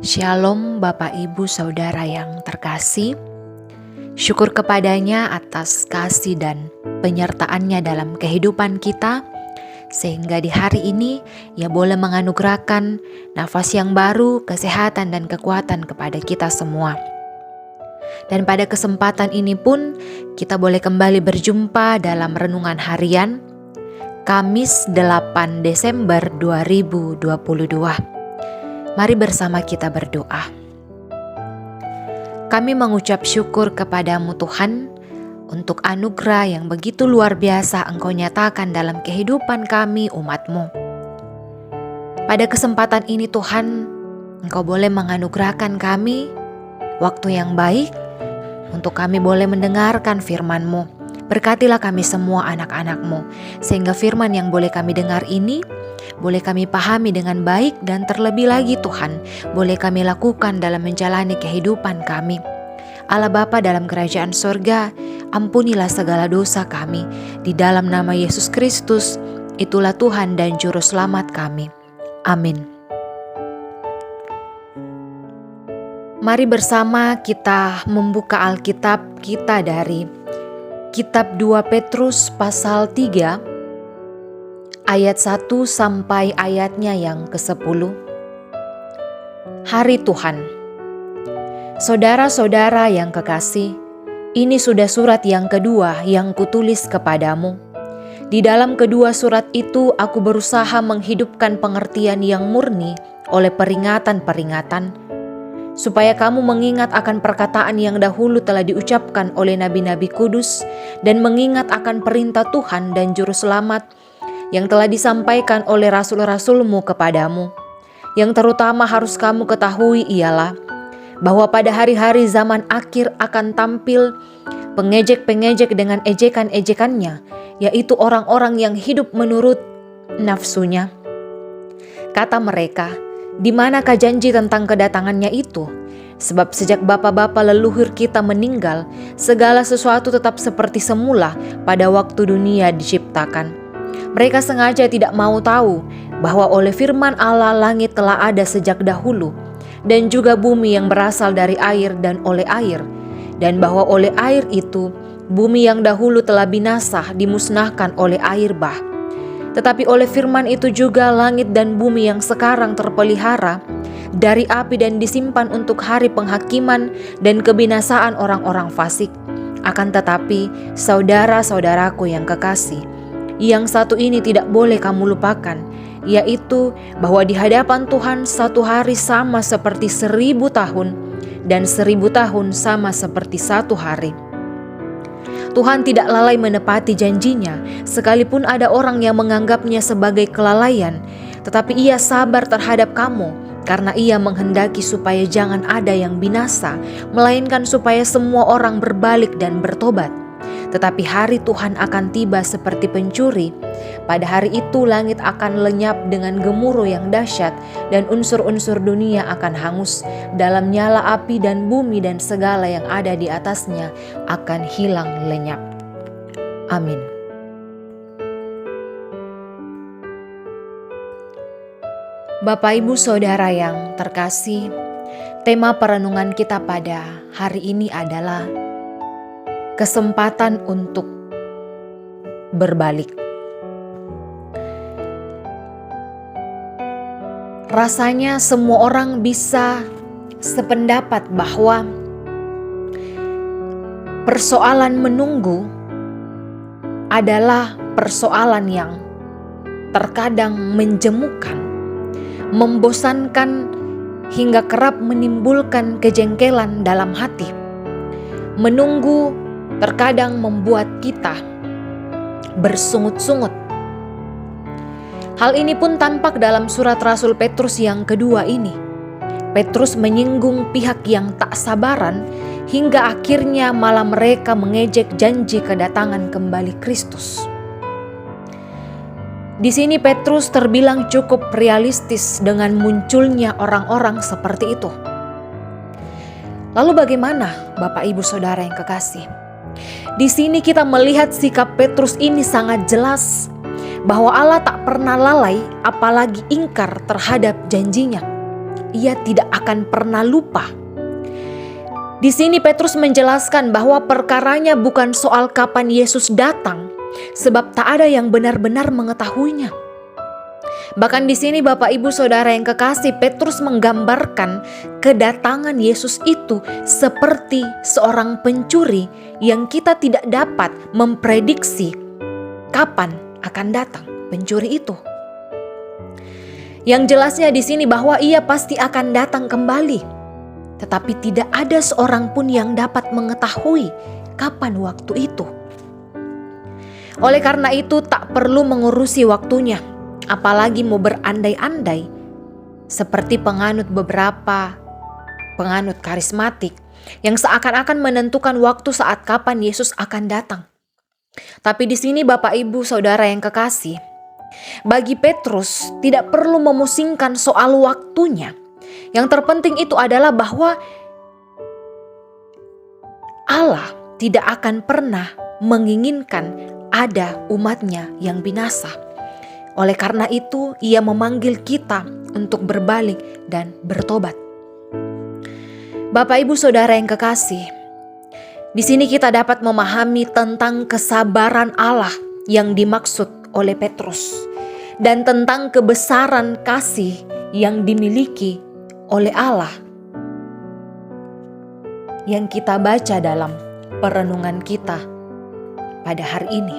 Shalom Bapak Ibu Saudara yang terkasih. Syukur kepadanya atas kasih dan penyertaannya dalam kehidupan kita, sehingga di hari ini Ia boleh menganugerahkan nafas yang baru, kesehatan dan kekuatan kepada kita semua. Dan pada kesempatan ini pun kita boleh kembali berjumpa dalam renungan harian Kamis 8 Desember 2022. Mari bersama kita berdoa. Kami mengucap syukur kepadamu Tuhan untuk anugerah yang begitu luar biasa Engkau nyatakan dalam kehidupan kami umat-Mu. Pada kesempatan ini Tuhan, Engkau boleh menganugerahkan kami waktu yang baik untuk kami boleh mendengarkan firman-Mu. Berkatilah kami semua anak-anak-Mu, sehingga firman yang boleh kami dengar ini boleh kami pahami dengan baik, dan terlebih lagi Tuhan, boleh kami lakukan dalam menjalani kehidupan kami. Allah Bapa dalam kerajaan sorga, ampunilah segala dosa kami. Di dalam nama Yesus Kristus, itulah Tuhan dan Juru Selamat kami. Amin. Mari bersama kita membuka Alkitab kita dari Kitab 2 Petrus pasal 3, ayat 1 sampai ayatnya yang ke-10. Hari Tuhan. Saudara-saudara yang kekasih, ini sudah surat yang kedua yang kutulis kepadamu. Di dalam kedua surat itu aku berusaha menghidupkan pengertian yang murni oleh peringatan-peringatan, supaya kamu mengingat akan perkataan yang dahulu telah diucapkan oleh nabi-nabi kudus, dan mengingat akan perintah Tuhan dan Juru Selamat yang telah disampaikan oleh rasul-rasul-Mu kepadamu. Yang terutama harus kamu ketahui ialah bahwa pada hari-hari zaman akhir akan tampil pengejek-pengejek dengan ejekan-ejekannya, yaitu orang-orang yang hidup menurut nafsunya. Kata mereka, di manakah janji tentang kedatangannya itu? Sebab sejak bapa-bapa leluhur kita meninggal, segala sesuatu tetap seperti semula pada waktu dunia diciptakan. Mereka sengaja tidak mau tahu bahwa oleh firman Allah langit telah ada sejak dahulu, dan juga bumi yang berasal dari air dan oleh air, dan bahwa oleh air itu bumi yang dahulu telah binasa dimusnahkan oleh air bah. Tetapi oleh firman itu juga langit dan bumi yang sekarang terpelihara dari api dan disimpan untuk hari penghakiman dan kebinasaan orang-orang fasik. Akan tetapi saudara-saudaraku yang kekasih, yang satu ini tidak boleh kamu lupakan, yaitu bahwa di hadapan Tuhan satu hari sama seperti 1000 tahun, dan 1000 tahun sama seperti satu hari. Tuhan tidak lalai menepati janjinya, sekalipun ada orang yang menganggapnya sebagai kelalaian, tetapi Ia sabar terhadap kamu, karena Ia menghendaki supaya jangan ada yang binasa, melainkan supaya semua orang berbalik dan bertobat. Tetapi hari Tuhan akan tiba seperti pencuri. Pada hari itu langit akan lenyap dengan gemuruh yang dahsyat, dan unsur-unsur dunia akan hangus dalam nyala api, dan bumi dan segala yang ada di atasnya akan hilang lenyap. Amin. Bapak Ibu Saudara yang terkasih, tema perenungan kita pada hari ini adalah kesempatan untuk berbalik. Rasanya semua orang bisa sependapat bahwa persoalan menunggu adalah persoalan yang terkadang menjemukan, membosankan, hingga kerap menimbulkan kejengkelan dalam hati. Menunggu terkadang membuat kita bersungut-sungut. Hal ini pun tampak dalam surat Rasul Petrus yang kedua ini. Petrus menyinggung pihak yang tak sabaran, hingga akhirnya malah mereka mengejek janji kedatangan kembali Kristus. Di sini Petrus terbilang cukup realistis dengan munculnya orang-orang seperti itu. Lalu bagaimana Bapak Ibu Saudara yang kekasih? Di sini kita melihat sikap Petrus ini sangat jelas bahwa Allah tak pernah lalai apalagi ingkar terhadap janjinya. ia tidak akan pernah lupa. Di sini Petrus menjelaskan bahwa perkaranya bukan soal kapan Yesus datang, sebab tak ada yang benar-benar mengetahuinya. Bahkan di sini Bapak Ibu Saudara yang kekasih, Petrus menggambarkan kedatangan Yesus itu seperti seorang pencuri yang kita tidak dapat memprediksi kapan akan datang pencuri itu. Yang jelasnya di sini bahwa ia pasti akan datang kembali. Tetapi tidak ada seorang pun yang dapat mengetahui kapan waktu itu. Oleh karena itu tak perlu mengurusi waktunya, apalagi mau berandai-andai seperti beberapa penganut karismatik yang seakan-akan menentukan waktu saat kapan Yesus akan datang. Tapi di sini Bapak Ibu Saudara yang kekasih, bagi Petrus tidak perlu memusingkan soal waktunya. Yang terpenting itu adalah bahwa Allah tidak akan pernah menginginkan ada umatnya yang binasa. Oleh karena itu, ia memanggil kita untuk berbalik dan bertobat. Bapak Ibu Saudara yang kekasih, di sini kita dapat memahami tentang kesabaran Allah yang dimaksud oleh Petrus dan tentang kebesaran kasih yang dimiliki oleh Allah yang kita baca dalam perenungan kita pada hari ini.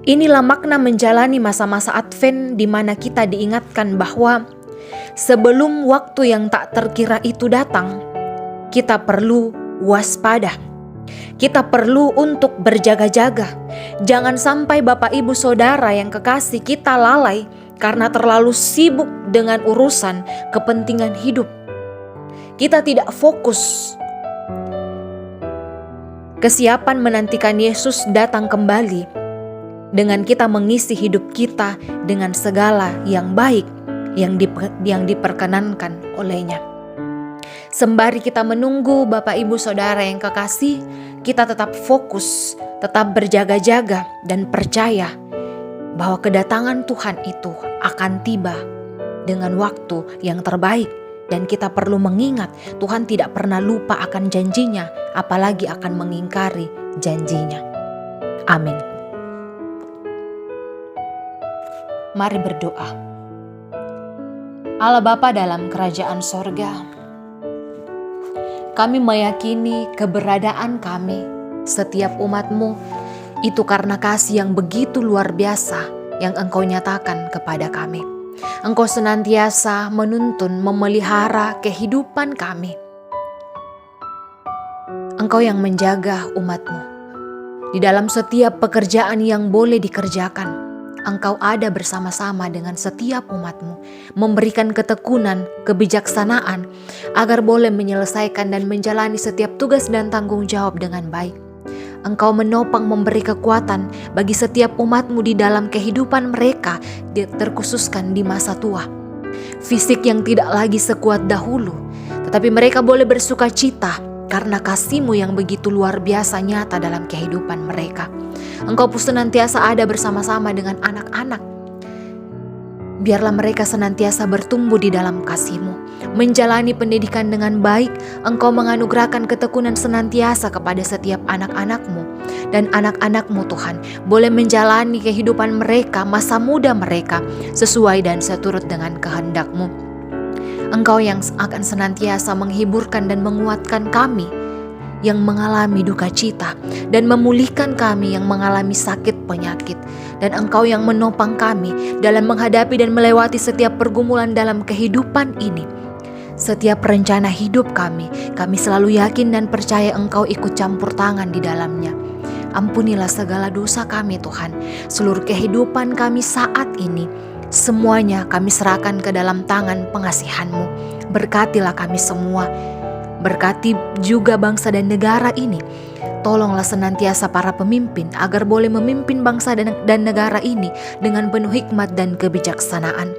Inilah makna menjalani masa-masa Advent di mana kita diingatkan bahwa sebelum waktu yang tak terkira itu datang, kita perlu waspada. Kita perlu untuk berjaga-jaga. Jangan sampai Bapak Ibu Saudara yang kekasih kita lalai karena terlalu sibuk dengan urusan kepentingan hidup. Kita tidak fokus. Kesiapan menantikan Yesus datang kembali dengan kita mengisi hidup kita dengan segala yang baik yang diperkenankan olehnya. Sembari kita menunggu Bapak Ibu Saudara yang kekasih, kita tetap fokus, tetap berjaga-jaga dan percaya bahwa kedatangan Tuhan itu akan tiba dengan waktu yang terbaik. Dan kita perlu mengingat Tuhan tidak pernah lupa akan janjinya, apalagi akan mengingkari janjinya. Amin. Mari berdoa. Allah Bapa dalam kerajaan sorga, kami meyakini keberadaan kami, setiap umat-Mu, itu karena kasih yang begitu luar biasa yang Engkau nyatakan kepada kami. Engkau senantiasa menuntun, memelihara kehidupan kami. Engkau yang menjaga umat-Mu. Di dalam setiap pekerjaan yang boleh dikerjakan, Engkau ada bersama-sama dengan setiap umat-Mu, memberikan ketekunan, kebijaksanaan, agar boleh menyelesaikan dan menjalani setiap tugas dan tanggung jawab dengan baik. Engkau menopang memberi kekuatan bagi setiap umat-Mu di dalam kehidupan mereka, terkhususkan di masa tua. Fisik yang tidak lagi sekuat dahulu, tetapi mereka boleh bersuka cita karena kasih-Mu yang begitu luar biasa nyata dalam kehidupan mereka. Engkau pun senantiasa ada bersama-sama dengan anak-anak. Biarlah mereka senantiasa bertumbuh di dalam kasih-Mu, menjalani pendidikan dengan baik. Engkau menganugerahkan ketekunan senantiasa kepada setiap anak-anak-Mu. Dan anak-anak-Mu Tuhan boleh menjalani kehidupan mereka, masa muda mereka, sesuai dan seturut dengan kehendak-Mu. Engkau yang akan senantiasa menghiburkan dan menguatkan kami yang mengalami duka cita, dan memulihkan kami yang mengalami sakit penyakit. Dan Engkau yang menopang kami dalam menghadapi dan melewati setiap pergumulan dalam kehidupan ini. Setiap rencana hidup kami selalu yakin dan percaya Engkau ikut campur tangan di dalamnya. Ampunilah segala dosa kami Tuhan. Seluruh kehidupan kami saat ini, semuanya kami serahkan ke dalam tangan pengasihan-Mu. Berkatilah kami semua. Berkati juga bangsa dan negara ini. Tolonglah senantiasa para pemimpin agar boleh memimpin bangsa dan negara ini dengan penuh hikmat dan kebijaksanaan.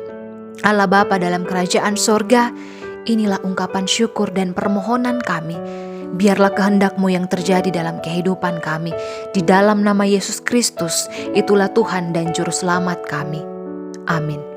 Allah Bapa dalam kerajaan sorga, inilah ungkapan syukur dan permohonan kami. Biarlah kehendak-Mu yang terjadi dalam kehidupan kami. Di dalam nama Yesus Kristus, itulah Tuhan dan Juru Selamat kami. Amin.